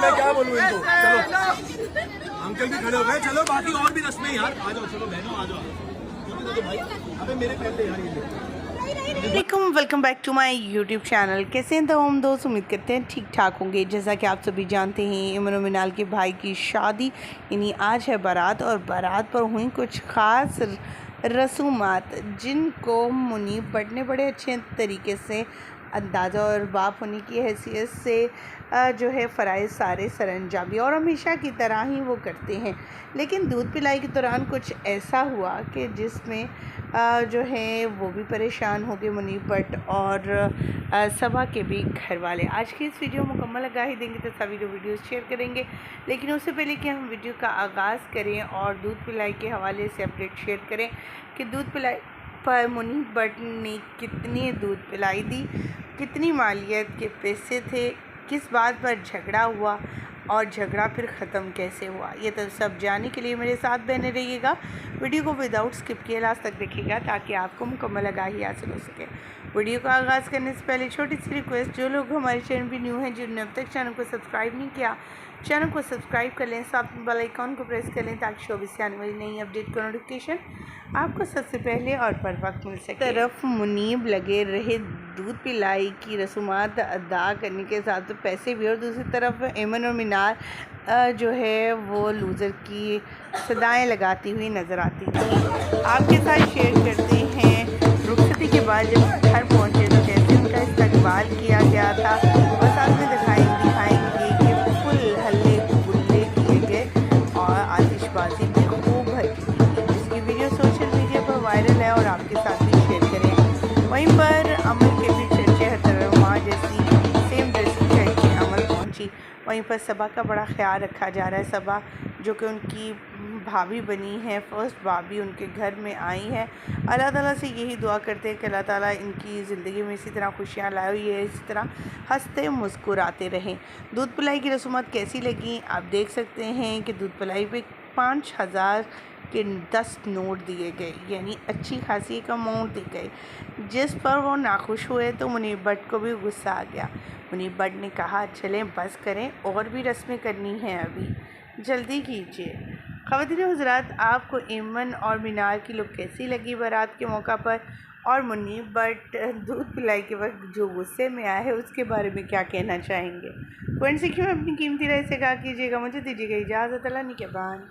मैं क्या बोलूँ इनको। चलो अंकल भी खड़े हो गए, चलो बाकी और भी रस्में यार, आ जाओ, चलो बहनों आ जाओ भाई। अबे मेरे पहले यार ये welcome back to my YouTube channel. कैसे हैं तो हम दोस्त, उम्मीद करते हैं ठीक ठाक होंगे। जैसा कि आप सभी जानते हैं, इमन और मिनाल के भाई की शादी यानी आज है बारात, और बारात पर हुई कुछ ख़ास रसूमात जिनको मुनीब भट्ट ने बड़े अच्छे तरीके से अंदाज़ा और बाप होने की हैसियत से जो है फ़राइज़ सारे सरअंजाम दिए, और हमेशा की तरह ही वो करते हैं। लेकिन दूध पिलाई के दौरान कुछ ऐसा हुआ कि जिसमें जो है वो भी परेशान हो गए, मुनीब भट्ट और सबा के भी घर वाले। आज की इस वीडियो मुकम्मल आगाही देंगे तो सभी जो वीडियोस शेयर करेंगे, लेकिन उससे पहले कि हम वीडियो का आगाज़ करें और दूध पिलाई के हवाले से अपडेट शेयर करें कि दूध पिलाई पर मुनीब भट्ट ने कितनी दूध पिलाई दी, कितनी मालियत के पैसे थे, किस बात पर झगड़ा हुआ और झगड़ा फिर ख़त्म कैसे हुआ, ये तो सब जानने के लिए मेरे साथ बने रहिएगा। वीडियो को विदाउट स्किप किए लास्ट तक देखिएगा ताकि आपको मुकम्मल आगाही हासिल हो सके। वीडियो का आगाज़ करने से पहले छोटी सी रिक्वेस्ट, जो लोग हमारे चैनल भी न्यू हैं, जिन्होंने अब तक चैनल को सब्सक्राइब नहीं किया, चैनल को सब्सक्राइब कर लें, साथ में बेल आइकॉन को प्रेस कर लें ताकि शोबिस से आने वाली नई अपडेट का नोटिफिकेशन आपको सबसे पहले और बर वक्त मिल सके। तरफ मुनीब लगे रहे दूध पिलाई की रसूमात अदा करने के साथ तो पैसे भी, और दूसरी तरफ एमन और मीनार जो है वो लूज़र की सदाएं लगाती हुई नज़र आती थी। आपके साथ शेयर करते हैं रुखसती के बाद जब घर पहुँचे तो कैसे उनका इस्तकबाल किया गया था, और साथ में दिखाएंगे कि फुल हल्ले गुल्ले किए गए और आतिशबाजी भी खूब हल्की की, जिसकी वीडियो सोशल मीडिया पर वायरल है और आपके साथ भी शेयर करें। वहीं पर अमल के भी चर्चे हतरमा जैसी सेम ड्रेसिंग करके अमल पहुंची। वहीं पर सबा का बड़ा ख्याल रखा जा रहा है। सबा जो कि उनकी भाभी बनी है, फर्स्ट भाभी उनके घर में आई है। अल्लाह ताला से यही दुआ करते हैं कि अल्लाह ताला इनकी ज़िंदगी में इसी तरह खुशियाँ लाए, ये इसी तरह हंसते मुस्कुराते रहें। दूध पिलाई की रसूमात कैसी लगी आप देख सकते हैं कि दूध पिलाई पे 5000 के 10 नोट दिए गए, यानी अच्छी खासी एक अमाउंट दी गई, जिस पर वो नाखुश हुए तो मुनीब भट्ट को भी गुस्सा आ गया। मुनीब भट्ट ने कहा चलें बस करें, और भी रस्में करनी हैं, अभी जल्दी कीजिए। ख़वातीन हज़रात, आपको एमन और मीनार की लुक कैसी लगी बारात के मौका पर, और मुनीब भट्ट दूध पिलाई के वक्त जो गुस्से में आया है उसके बारे में क्या कहना चाहेंगे? कमेंट सेक्शन में अपनी कीमती राय से कहा कीजिएगा। मुझे दीजिएगा इजाज़त। अल्लाह निगहबान।